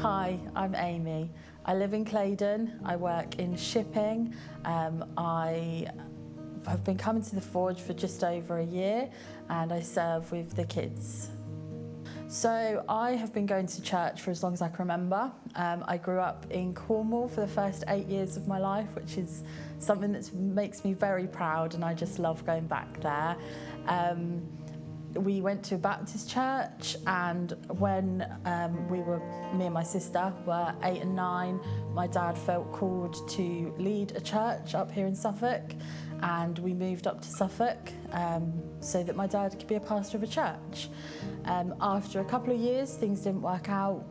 Hi, I'm Amy. I live in Claydon. I work in shipping. I have been coming to the Forge for just over a year and I serve with the kids. So I have been going to church for as long as I can remember. I grew up in Cornwall for the first 8 years of my life, which is something that makes me very proud, and I just love going back there. We went to a Baptist church, and when me and my sister were 8 and 9, my dad felt called to lead a church up here in Suffolk, and we moved up to Suffolk so that my dad could be a pastor of a church. After a couple of years, things didn't work out.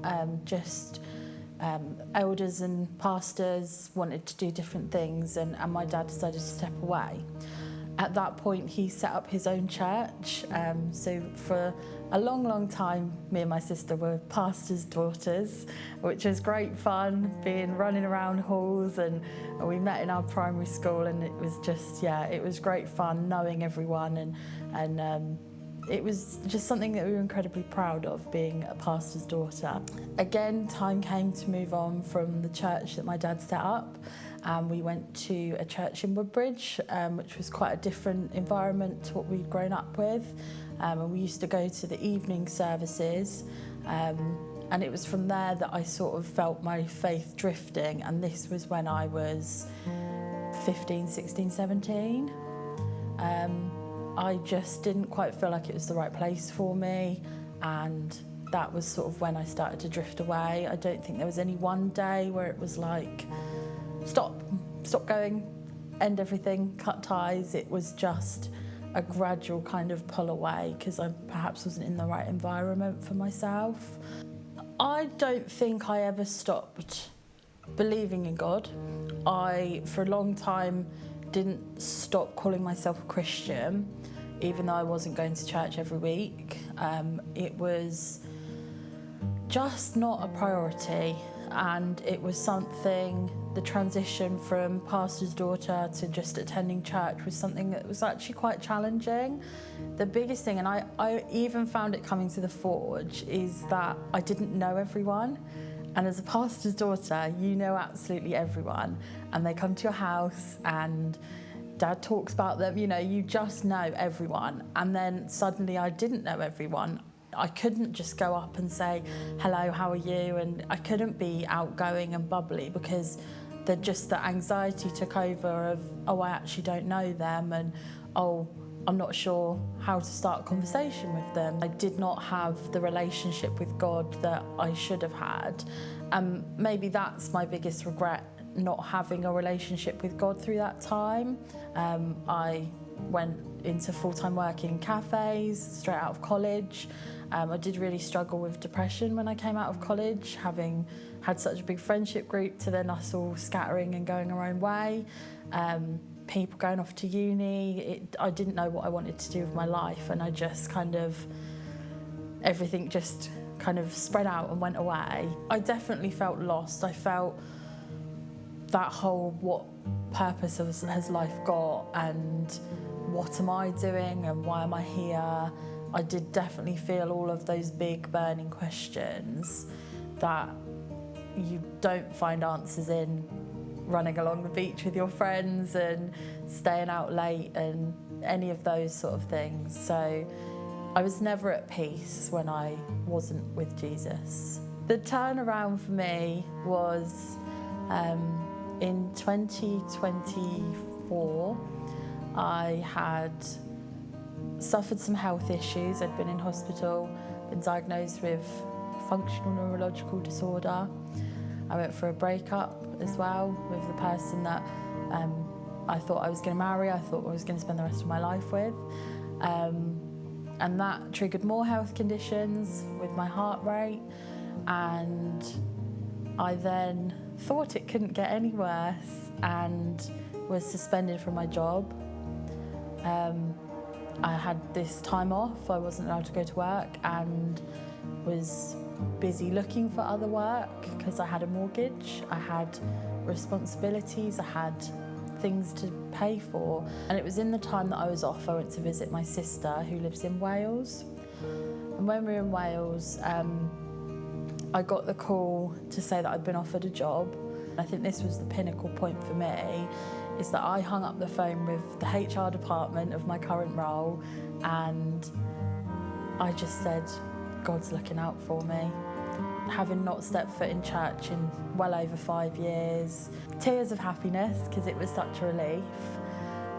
Elders and pastors wanted to do different things, and my dad decided to step away. At that point, he set up his own church. So for a long, long time, me and my sister were pastors' daughters, which was great fun, running around halls, and we met in our primary school, and it was just, it was great fun knowing everyone, and it was just something that we were incredibly proud of, being a pastor's daughter. Again, time came to move on from the church that my dad set up. We went to a church in Woodbridge, which was quite a different environment to what we'd grown up with. And we used to go to the evening services. And it was from there that I sort of felt my faith drifting. And this was when I was 15, 16, 17. I just didn't quite feel like it was the right place for me. And that was sort of when I started to drift away. I don't think there was any one day where it was like, stop going, end everything, cut ties. It was just a gradual kind of pull away because I perhaps wasn't in the right environment for myself. I don't think I ever stopped believing in God. I, for a long time, didn't stop calling myself a Christian, even though I wasn't going to church every week. It was just not a priority, and it was something, the transition from pastor's daughter to just attending church was something that was actually quite challenging. The biggest thing, and I even found it coming to the Forge, is that I didn't know everyone. And as a pastor's daughter, you know absolutely everyone, and they come to your house and Dad talks about them, you just know everyone. And then suddenly I didn't know everyone. I couldn't just go up and say, hello, how are you? And I couldn't be outgoing and bubbly because the anxiety took over of, I actually don't know them, and I'm not sure how to start a conversation with them. I did not have the relationship with God that I should have had. Maybe that's my biggest regret, not having a relationship with God through that time. I went into full-time work in cafes straight out of college. I did really struggle with depression when I came out of college, having had such a big friendship group to then us all scattering and going our own way. People going off to uni. I didn't know what I wanted to do with my life, and I just everything just kind of spread out and went away. I definitely felt lost. I felt that whole, what purpose has life got, and what am I doing, and why am I here? I did definitely feel all of those big burning questions that you don't find answers in running along the beach with your friends and staying out late and any of those sort of things. So I was never at peace when I wasn't with Jesus. The turnaround for me was in 2024. I had suffered some health issues. I'd been in hospital, been diagnosed with functional neurological disorder. I went for a breakup as well with the person that I thought I was going to marry, I thought I was going to spend the rest of my life with. And that triggered more health conditions with my heart rate, and I then thought it couldn't get any worse and was suspended from my job. I had this time off, I wasn't allowed to go to work, and was busy looking for other work because I had a mortgage, I had responsibilities, I had things to pay for. And it was in the time that I was off, I went to visit my sister who lives in Wales. And when we were in Wales, I got the call to say that I'd been offered a job. I think this was the pinnacle point for me, is that I hung up the phone with the HR department of my current role, and I just said, God's looking out for me. Having not stepped foot in church in well over 5 years, tears of happiness because it was such a relief.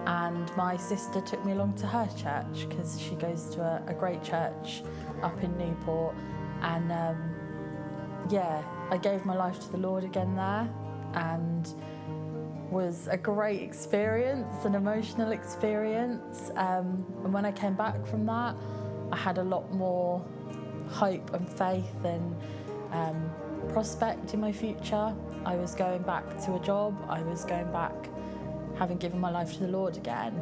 And my sister took me along to her church because she goes to a great church up in Newport. And I gave my life to the Lord again there, and was a great experience, an emotional experience. And when I came back from that, I had a lot more hope and faith and prospect in my future. I was going back to a job, I was going back having given my life to the Lord again,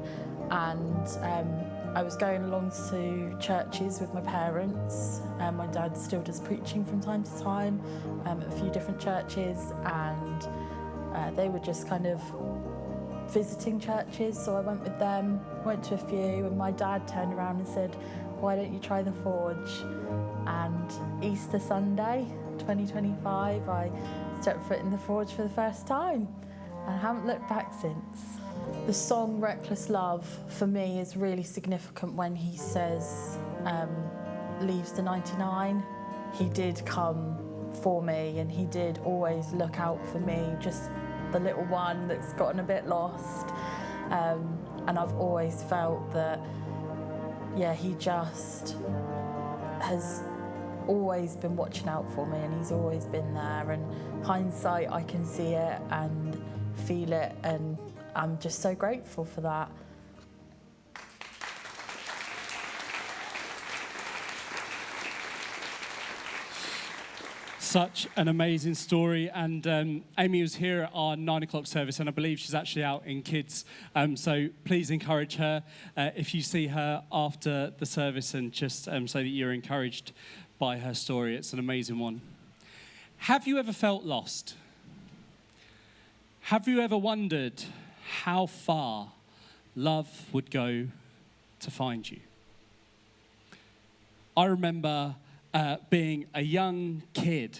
and I was going along to churches with my parents. My dad still does preaching from time to time at a few different churches, and they were just kind of visiting churches, so I went with them, went to a few, and my dad turned around and said, why don't you try the Forge? And Easter Sunday 2025, I stepped foot in the Forge for the first time, and I haven't looked back since. The song Reckless Love for me is really significant when he says, leaves the 99. He did come for me, and he did always look out for me, just the little one that's gotten a bit lost. And I've always felt that, he just has always been watching out for me, and he's always been there. And hindsight, I can see it and feel it, and I'm just so grateful for that. Such an amazing story, and Amy was here at our 9 o'clock service, and I believe she's actually out in kids, so please encourage her if you see her after the service, and just so that you're encouraged by her story. It's an amazing one. Have you ever felt lost? Have you ever wondered how far love would go to find you? I remember being a young kid,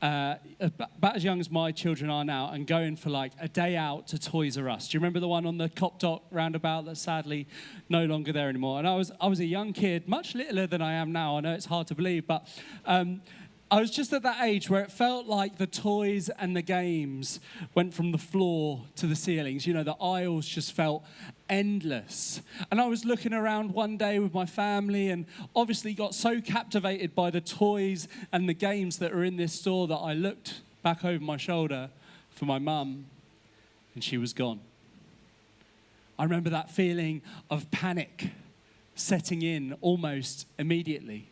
about as young as my children are now, and going for like a day out to Toys R Us. Do you remember the one on the Cop Dock roundabout that's sadly no longer there anymore? And I was a young kid, much littler than I am now. I know it's hard to believe, but I was just at that age where it felt like the toys and the games went from the floor to the ceilings. You know, the aisles just felt endless. And I was looking around one day with my family, and obviously got so captivated by the toys and the games that were in this store that I looked back over my shoulder for my mum, and she was gone. I remember that feeling of panic setting in almost immediately.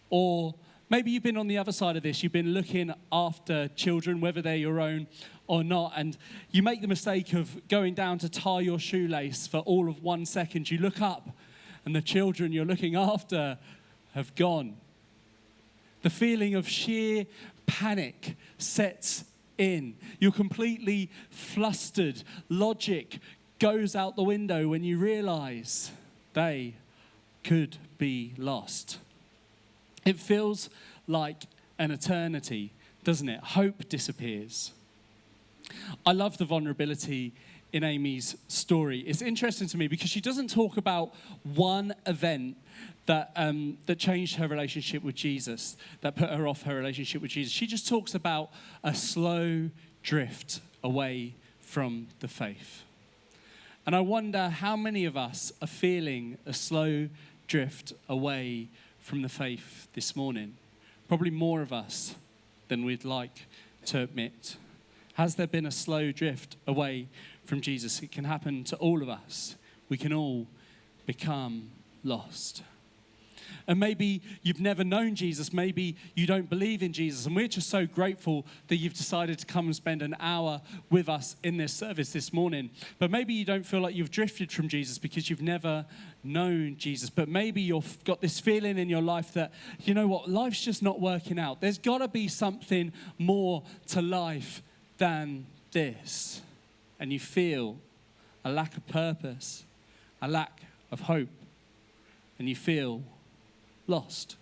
Or maybe you've been on the other side of this. You've been looking after children, whether they're your own or not, and you make the mistake of going down to tie your shoelace for all of 1 second. You look up, and the children you're looking after have gone. The feeling of sheer panic sets in. You're completely flustered. Logic goes out the window when you realize they could be lost. It feels like an eternity, doesn't it? Hope disappears. I love the vulnerability in Amy's story. It's interesting to me because she doesn't talk about one event that changed her relationship with Jesus, that put her off her relationship with Jesus. She just talks about a slow drift away from the faith. And I wonder how many of us are feeling a slow drift away from the faith this morning. Probably more of us than we'd like to admit. Has there been a slow drift away from Jesus? It can happen to all of us. We can all become lost. And maybe you've never known Jesus. Maybe you don't believe in Jesus. And we're just so grateful that you've decided to come and spend an hour with us in this service this morning. But maybe you don't feel like you've drifted from Jesus because you've never known Jesus. But maybe you've got this feeling in your life that, you know what, life's just not working out. There's got to be something more to life than this. And you feel a lack of purpose, a lack of hope, and you feel lost.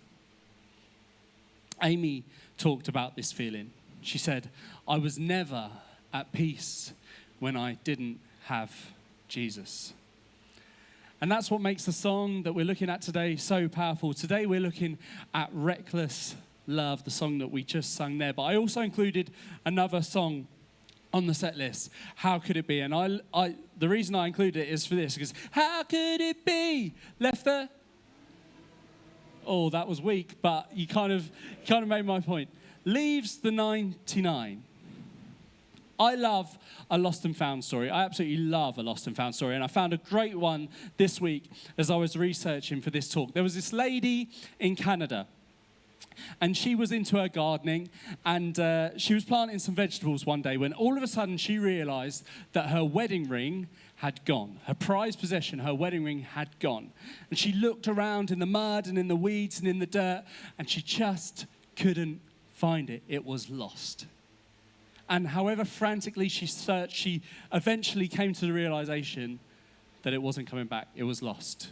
Amy talked about this feeling. She said, I was never at peace when I didn't have Jesus. And that's what makes the song that we're looking at today so powerful. Today we're looking at Reckless Love, the song that we just sung there. But I also included another song on the set list, How Could It Be? And I the reason I included it is for this, because how could it be left there? Oh, that was weak, but you kind of made my point. Leaves the 99. I love a lost and found story. I absolutely love a lost and found story. And I found a great one this week as I was researching for this talk. There was this lady in Canada, and she was into her gardening, and she was planting some vegetables one day when all of a sudden she realized that her wedding ring had gone. Her prized possession, her wedding ring, had gone. And she looked around in the mud and in the weeds and in the dirt, and she just couldn't find it. It was lost. And however frantically she searched, she eventually came to the realization that it wasn't coming back. It was lost.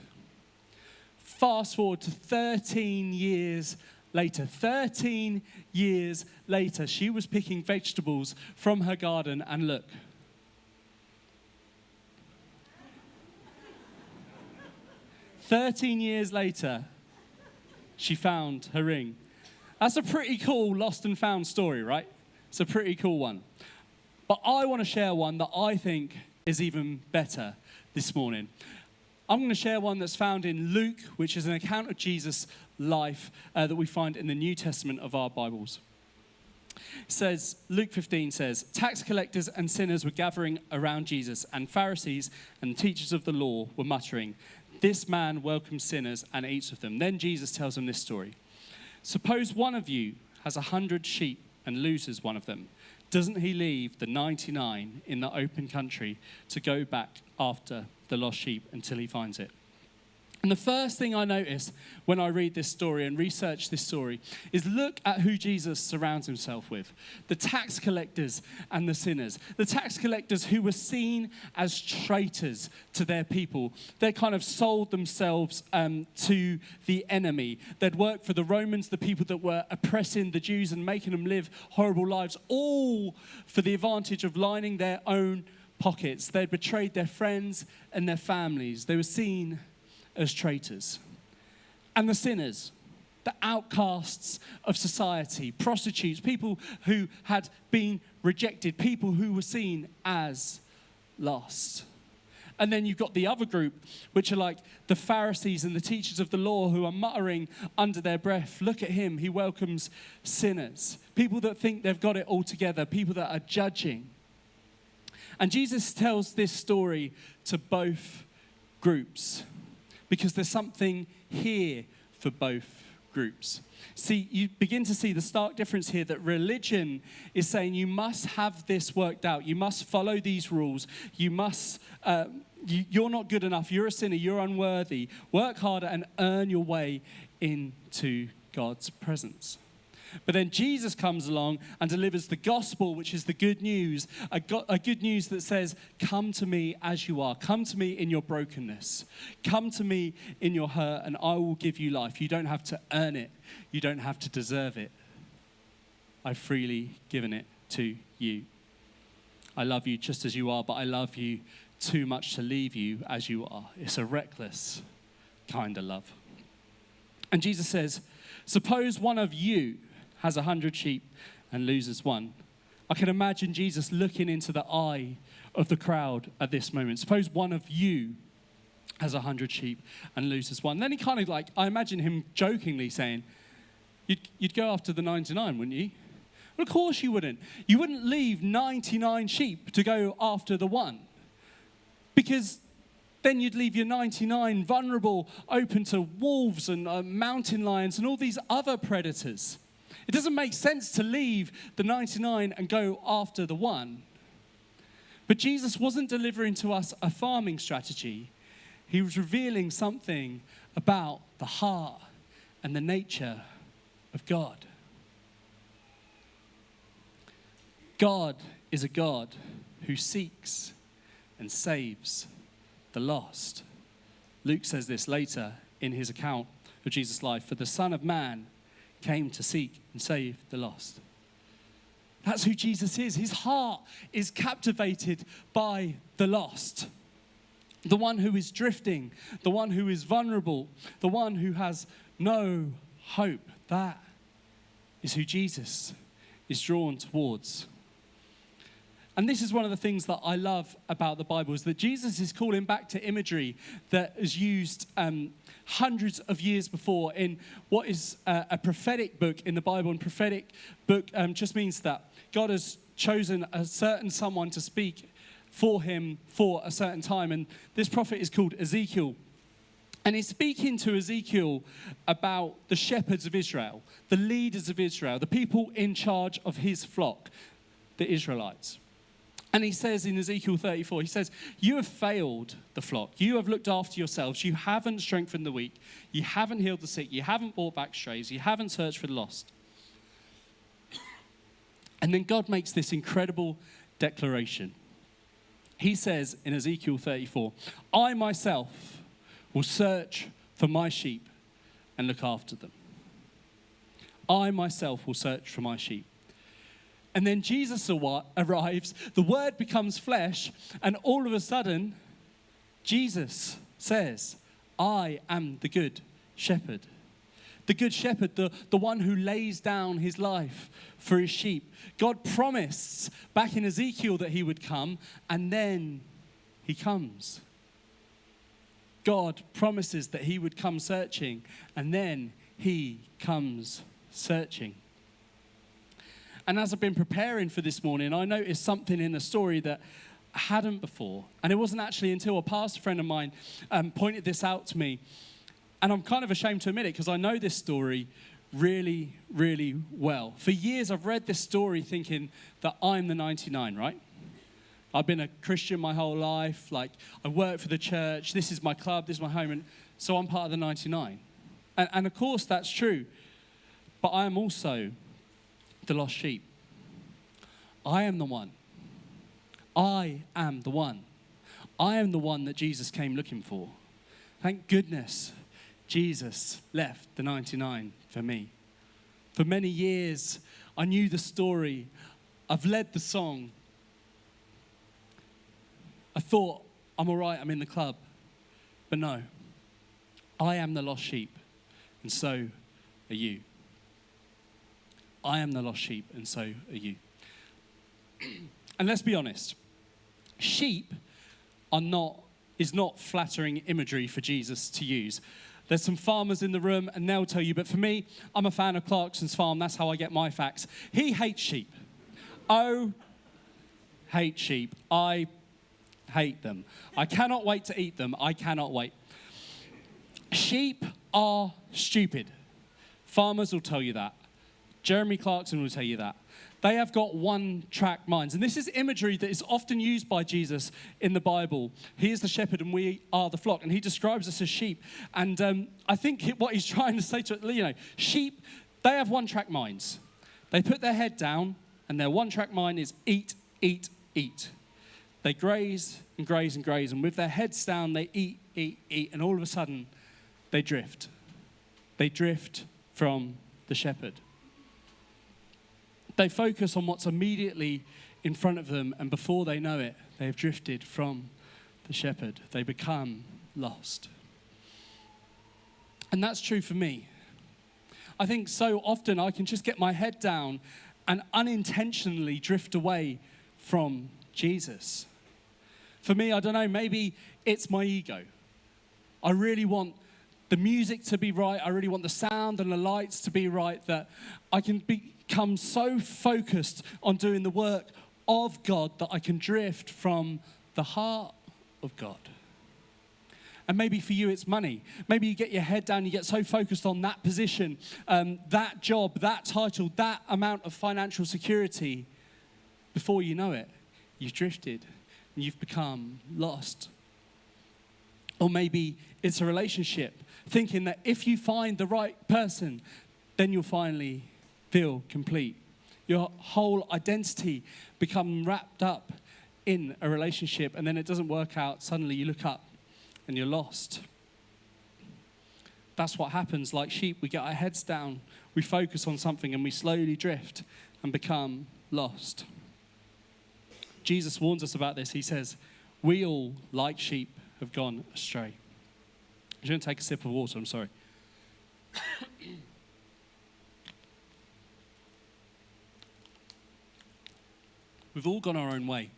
Fast forward to 13 years later. 13 years later, she was picking vegetables from her garden, and look. "13 years later, she found her ring." That's a pretty cool lost and found story, right? It's a pretty cool one. But I want to share one that I think is even better this morning. I'm going to share one that's found in Luke, which is an account of Jesus' life that we find in the New Testament of our Bibles. It says, Luke 15 says, tax collectors and sinners were gathering around Jesus, and Pharisees and teachers of the law were muttering, "This man welcomes sinners and eats with them." Then Jesus tells them this story. "Suppose one of you has 100 sheep and loses one of them. Doesn't he leave the 99 in the open country to go back after the lost sheep until he finds it?" And the first thing I notice when I read this story and research this story is look at who Jesus surrounds himself with. The tax collectors and the sinners. The tax collectors who were seen as traitors to their people. They kind of sold themselves to the enemy. They'd worked for the Romans, the people that were oppressing the Jews and making them live horrible lives, all for the advantage of lining their own pockets. They'd betrayed their friends and their families. They were seen as traitors. And the sinners, the outcasts of society, prostitutes, people who had been rejected, people who were seen as lost. And then you've got the other group, which are like the Pharisees and the teachers of the law who are muttering under their breath, "Look at him, he welcomes sinners." People that think they've got it all together, people that are judging. And Jesus tells this story to both groups, because there's something here for both groups. See, you begin to see the stark difference here that religion is saying you must have this worked out. You must follow these rules. You must, you're not good enough. You're a sinner. You're unworthy. Work harder and earn your way into God's presence. But then Jesus comes along and delivers the gospel, which is the good news, a good news that says, come to me as you are. Come to me in your brokenness. Come to me in your hurt, and I will give you life. You don't have to earn it. You don't have to deserve it. I've freely given it to you. I love you just as you are, but I love you too much to leave you as you are. It's a reckless kind of love. And Jesus says, suppose one of you has 100 sheep and loses one. I can imagine Jesus looking into the eye of the crowd at this moment. Suppose one of you has 100 sheep and loses one. Then he kind of I imagine him jokingly saying, you'd go after the 99, wouldn't you? Well, of course you wouldn't. You wouldn't leave 99 sheep to go after the one. Because then you'd leave your 99 vulnerable, open to wolves and mountain lions and all these other predators. It doesn't make sense to leave the 99 and go after the one. But Jesus wasn't delivering to us a farming strategy. He was revealing something about the heart and the nature of God. God is a God who seeks and saves the lost. Luke says this later in his account of Jesus' life. For the Son of Man came to seek and save the lost. That's who Jesus is. His heart is captivated by the lost. The one who is drifting, the one who is vulnerable, the one who has no hope. That is who Jesus is drawn towards. And this is one of the things that I love about the Bible, is that Jesus is calling back to imagery that is used hundreds of years before in what is a prophetic book in the Bible. And prophetic book just means that God has chosen a certain someone to speak for him for a certain time. And this prophet is called Ezekiel. And he's speaking to Ezekiel about the shepherds of Israel, the leaders of Israel, the people in charge of his flock, the Israelites. And he says in Ezekiel 34, he says, you have failed the flock. You have looked after yourselves. You haven't strengthened the weak. You haven't healed the sick. You haven't brought back strays. You haven't searched for the lost. And then God makes this incredible declaration. He says in Ezekiel 34, I myself will search for my sheep and look after them. I myself will search for my sheep. And then Jesus arrives, the word becomes flesh, and all of a sudden, Jesus says, I am the good shepherd. The good shepherd, the one who lays down his life for his sheep. God promised back in Ezekiel that he would come, and then he comes. God promises that he would come searching, and then he comes searching. And as I've been preparing for this morning, I noticed something in the story that I hadn't before. And it wasn't actually until a pastor friend of mine pointed this out to me. And I'm kind of ashamed to admit it because I know this story really, really well. For years, I've read this story thinking that I'm the 99, right? I've been a Christian my whole life. Like, I work for the church. This is my club. This is my home. And so I'm part of the 99. And of course, that's true. But I am also the lost sheep. I am the one. I am the one. I am the one that Jesus came looking for. Thank goodness Jesus left the 99 for me. For many years, I knew the story. I've led the song. I thought, I'm all right, I'm in the club. But no, I am the lost sheep, and so are you. I am the lost sheep, and so are you. And let's be honest, sheep is not flattering imagery for Jesus to use. There's some farmers in the room, and they'll tell you, but for me, I'm a fan of Clarkson's Farm. That's how I get my facts. He hates sheep. Oh, hate sheep. I hate them. I cannot wait to eat them. I cannot wait. Sheep are stupid. Farmers will tell you that. Jeremy Clarkson will tell you that. They have got one-track minds. And this is imagery that is often used by Jesus in the Bible. He is the shepherd and we are the flock. And he describes us as sheep. And I think what he's trying to say to it, sheep, they have one-track minds. They put their head down and their one-track mind is eat, eat, eat. They graze and graze and graze. And with their heads down, they eat, eat, eat. And all of a sudden, they drift. They drift from the shepherd. They focus on what's immediately in front of them, and before they know it, they have drifted from the shepherd. They become lost. And that's true for me. I think so often I can just get my head down and unintentionally drift away from Jesus. For me, I don't know, maybe it's my ego. I really want the music to be right. I really want the sound and the lights to be right, that I can become so focused on doing the work of God that I can drift from the heart of God. And maybe for you it's money. Maybe you get your head down, you get so focused on that position, that job, that title, that amount of financial security. Before you know it, you've drifted and you've become lost. Or maybe it's a relationship, thinking that if you find the right person, then you'll finally feel complete. Your whole identity becomes wrapped up in a relationship, and then it doesn't work out. Suddenly you look up and you're lost. That's what happens. Like sheep, we get our heads down, we focus on something and we slowly drift and become lost. Jesus warns us about this. He says, we all, like sheep, have gone astray. I'm going to take a sip of water, I'm sorry. We've all gone our own way.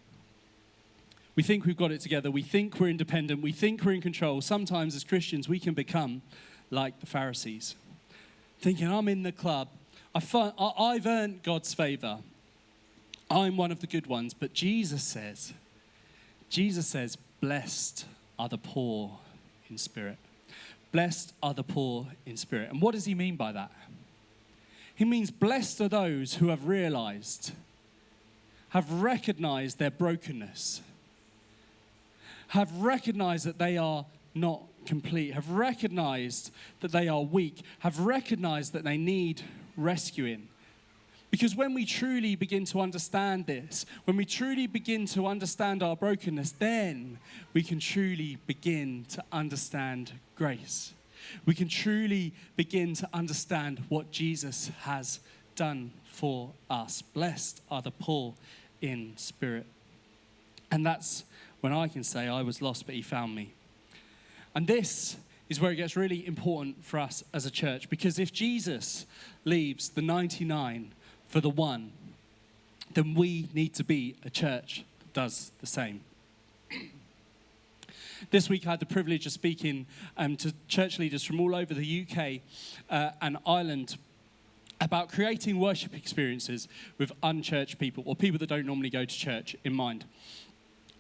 We think we've got it together. We think we're independent. We think we're in control. Sometimes as Christians, we can become like the Pharisees, thinking, I'm in the club. I've earned God's favor. I'm one of the good ones. But Jesus says, blessed are the poor in spirit. Blessed are the poor in spirit. And what does he mean by that? He means blessed are those who have recognized their brokenness, have recognized that they are not complete, have recognized that they are weak, have recognized that they need rescuing. Because when we truly begin to understand this, when we truly begin to understand our brokenness, then we can truly begin to understand grace. We can truly begin to understand what Jesus has done for us. Blessed are the poor in spirit. And that's when I can say I was lost, but he found me. And this is where it gets really important for us as a church, because if Jesus leaves the 99 for the one, then we need to be a church that does the same. This week I had the privilege of speaking to church leaders from all over the UK and Ireland about creating worship experiences with unchurched people, or people that don't normally go to church, in mind.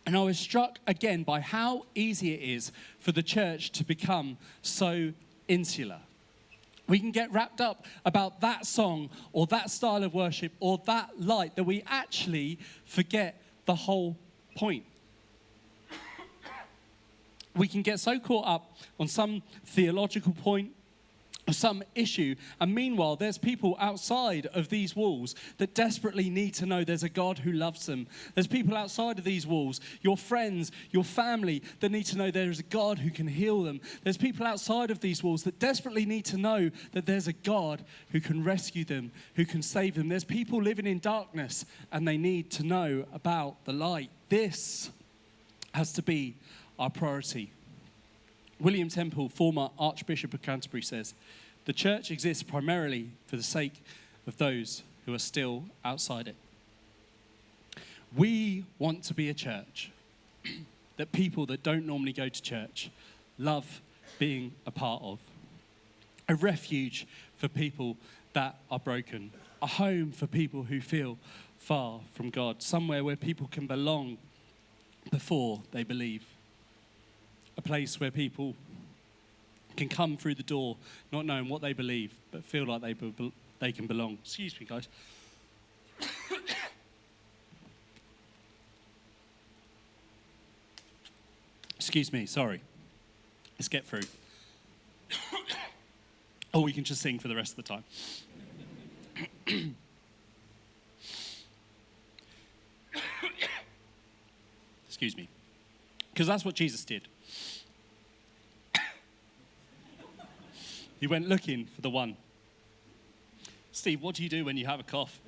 And I was struck again by how easy it is for the church to become so insular. We can get wrapped up about that song or that style of worship or that light that we actually forget the whole point. We can get so caught up on some theological point or some issue, and meanwhile there's people outside of these walls that desperately need to know there's a God who loves them. There's people outside of these walls, your friends, your family, that need to know there's a God who can heal them. There's people outside of these walls that desperately need to know that there's a God who can rescue them, who can save them. There's people living in darkness and they need to know about the light. This has to be our priority. William Temple, former Archbishop of Canterbury, says, the church exists primarily for the sake of those who are still outside it. We want to be a church that people that don't normally go to church love being a part of. A refuge for people that are broken. A home for people who feel far from God. Somewhere where people can belong before they believe. A place where people can come through the door not knowing what they believe, but feel like they can belong. Excuse me, guys. Excuse me, sorry. Let's get through. Or we can just sing for the rest of the time. Excuse me. Because that's what Jesus did. He went looking for the one. Steve, what do you do when you have a cough?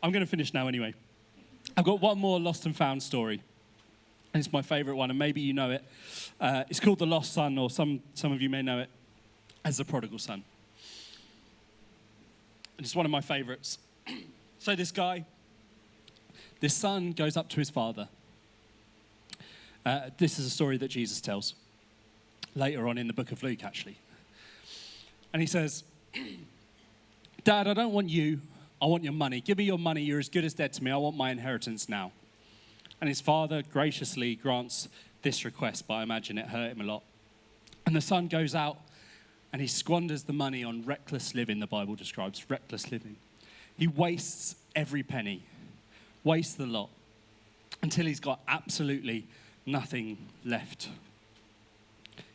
I'm going to finish now anyway. I've got one more lost and found story. And it's my favourite one, and maybe you know it. It's called The Lost Son, or some of you may know it as The Prodigal Son. And it's one of my favourites. So this son goes up to his father. This is a story that Jesus tells later on in the book of Luke, actually. And he says, Dad, I don't want you. I want your money. Give me your money. You're as good as dead to me. I want my inheritance now. And his father graciously grants this request, but I imagine it hurt him a lot. And the son goes out and he squanders the money on reckless living, the Bible describes, reckless living. He wastes every penny, wastes the lot, until he's got absolutely nothing left.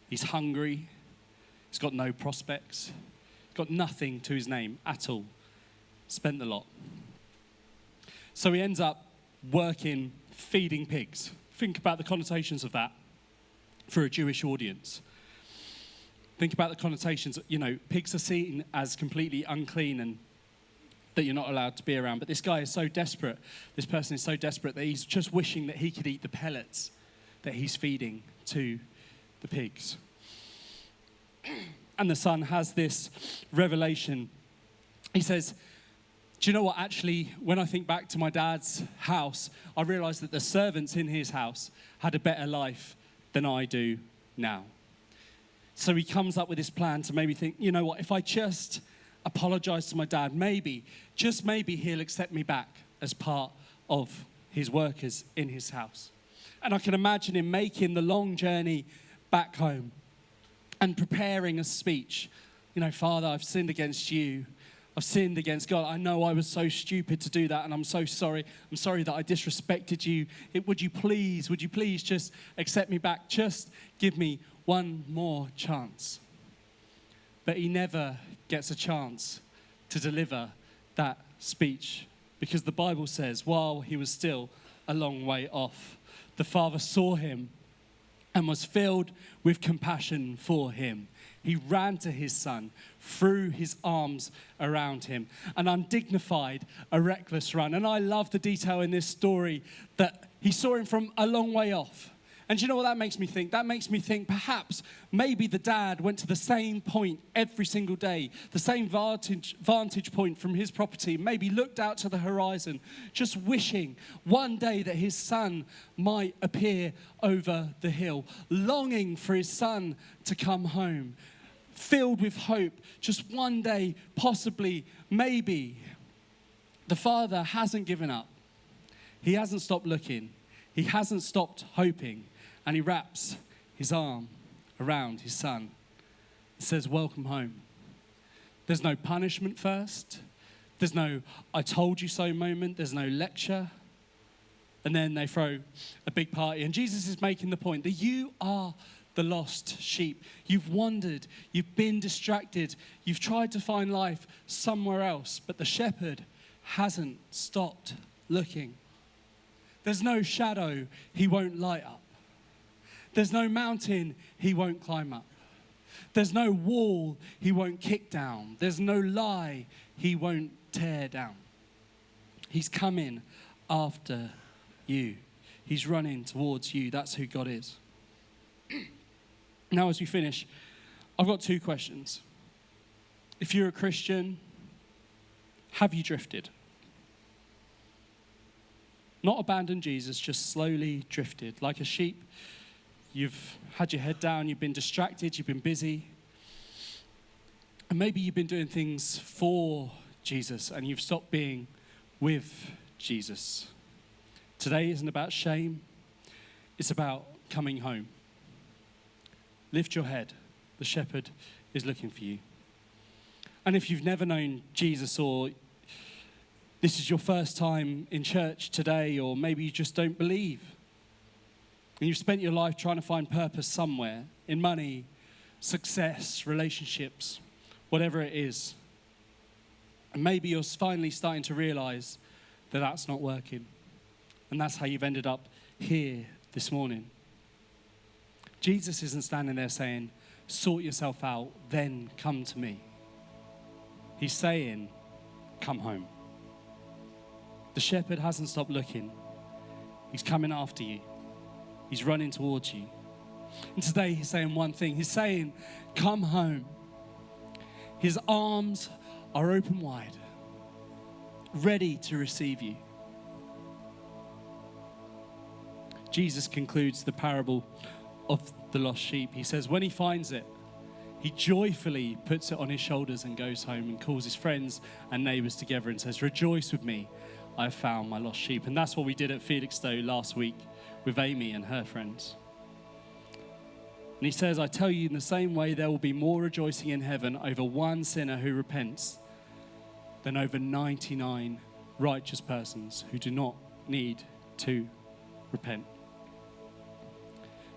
He's hungry. He's got no prospects. He's got nothing to his name at all. Spent the lot. So he ends up working, feeding pigs. Think about the connotations of that for a Jewish audience. Think about the connotations. Pigs are seen as completely unclean and that you're not allowed to be around. But this guy is so desperate, this person is so desperate that he's just wishing that he could eat the pellets that he's feeding to the pigs. And the son has this revelation. He says, do you know what? Actually, when I think back to my dad's house, I realized that the servants in his house had a better life than I do now. So he comes up with this plan to maybe think, you know what, if I just apologize to my dad, maybe, just maybe he'll accept me back as part of his workers in his house. And I can imagine him making the long journey back home and preparing a speech. Father, I've sinned against you. I've sinned against God. I know I was so stupid to do that, and I'm so sorry. I'm sorry that I disrespected you. Would you please just accept me back? Just give me one more chance. But he never gets a chance to deliver that speech, because the Bible says, while he was still a long way off, the Father saw him and was filled with compassion for him. He ran to his son, threw his arms around him, an undignified, a reckless run. And I love the detail in this story that he saw him from a long way off. And do you know what that makes me think? That makes me think perhaps maybe the dad went to the same point every single day, the same vantage point from his property, maybe looked out to the horizon, just wishing one day that his son might appear over the hill, longing for his son to come home, filled with hope, just one day, possibly, maybe. The father hasn't given up. He hasn't stopped looking. He hasn't stopped hoping. And he wraps his arm around his son and says, welcome home. There's no punishment first. There's no I told you so moment. There's no lecture. And then they throw a big party. And Jesus is making the point that you are the lost sheep. You've wandered. You've been distracted. You've tried to find life somewhere else. But the shepherd hasn't stopped looking. There's no shadow he won't light up. There's no mountain he won't climb up. There's no wall he won't kick down. There's no lie he won't tear down. He's coming after you. He's running towards you. That's who God is. Now, as we finish, I've got 2 questions. If you're a Christian, have you drifted? Not abandoned Jesus, just slowly drifted. Like a sheep, you've had your head down, you've been distracted, you've been busy. And maybe you've been doing things for Jesus and you've stopped being with Jesus. Today isn't about shame, it's about coming home. Lift your head, the shepherd is looking for you. And if you've never known Jesus, or this is your first time in church today, or maybe you just don't believe, and you've spent your life trying to find purpose somewhere, in money, success, relationships, whatever it is, and maybe you're finally starting to realize that that's not working, and that's how you've ended up here this morning. Jesus isn't standing there saying, sort yourself out, then come to me. He's saying, come home. The shepherd hasn't stopped looking. He's coming after you. He's running towards you. And today he's saying one thing. He's saying, come home. His arms are open wide, ready to receive you. Jesus concludes the parable of the lost sheep. He says, when he finds it, he joyfully puts it on his shoulders and goes home and calls his friends and neighbors together and says, rejoice with me, I have found my lost sheep. And that's what we did at Felixstowe last week with Amy and her friends. And he says, I tell you, in the same way, there will be more rejoicing in heaven over one sinner who repents than over 99 righteous persons who do not need to repent.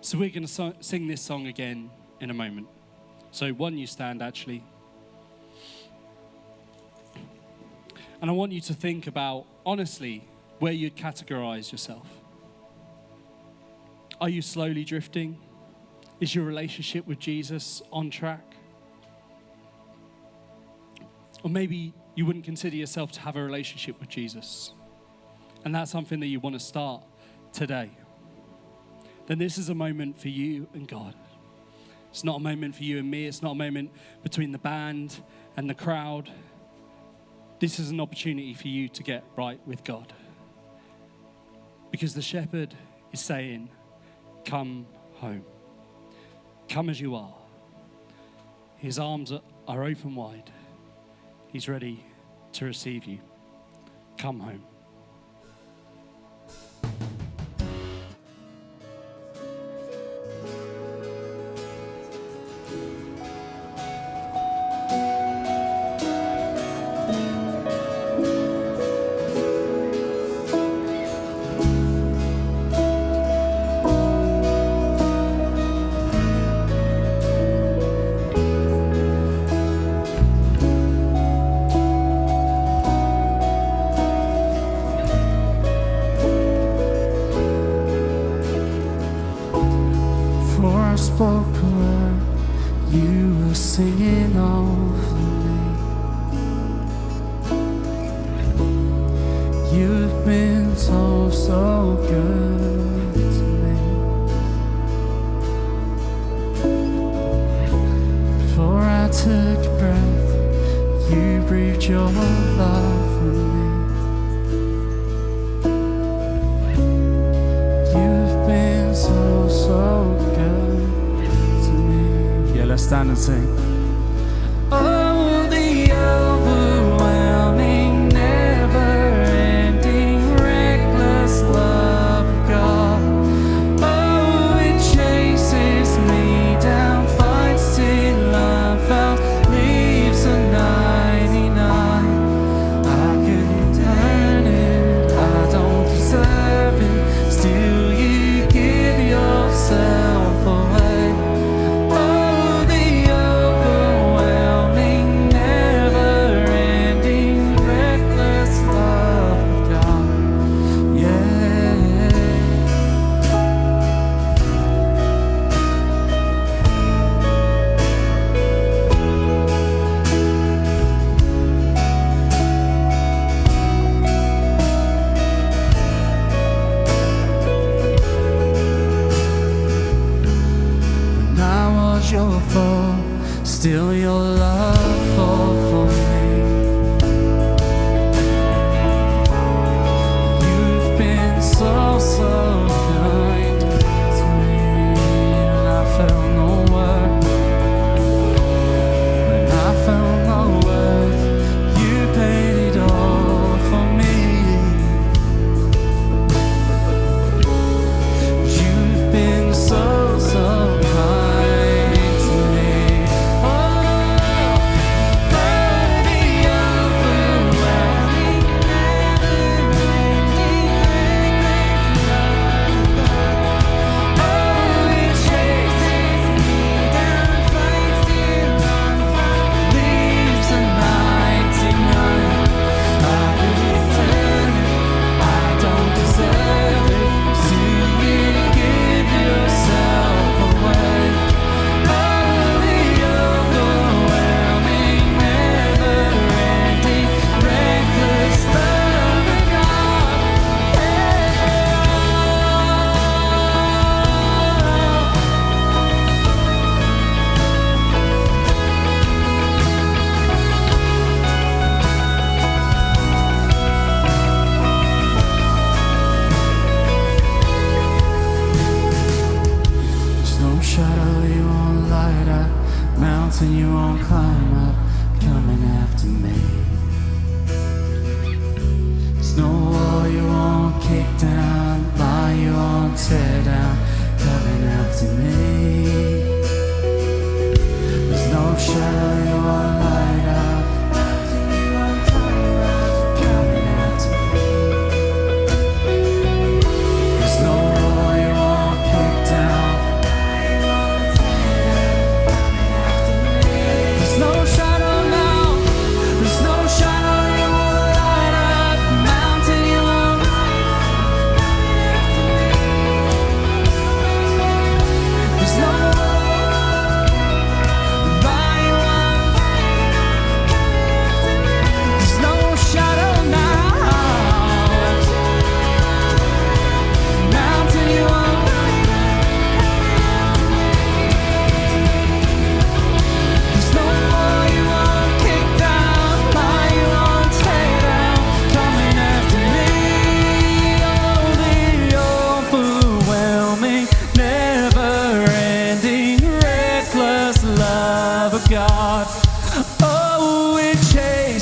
So we're going to sing this song again in a moment. So one, you stand actually. And I want you to think about, honestly, where you'd categorize yourself. Are you slowly drifting? Is your relationship with Jesus on track? Or maybe you wouldn't consider yourself to have a relationship with Jesus, and that's something that you want to start today. Then this is a moment for you and God. It's not a moment for you and me. It's not a moment between the band and the crowd. This is an opportunity for you to get right with God. Because the shepherd is saying, come home. Come as you are. His arms are open wide. He's ready to receive you. Come home. Spoke a word, you were singing over me. You've been so, so good to me. Before I took breath, you breathed your love in me. You've been so, so good. Let's stand and sing. Oh, the overwhelming, never-ending, reckless love of God. Oh, it chases me down, fights till I'm found, leaves a 99. I couldn't earn it, I don't deserve it, still you give yourself away.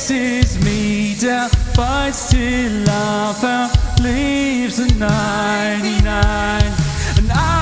chases me down, fights till I found, leaves the 99, and I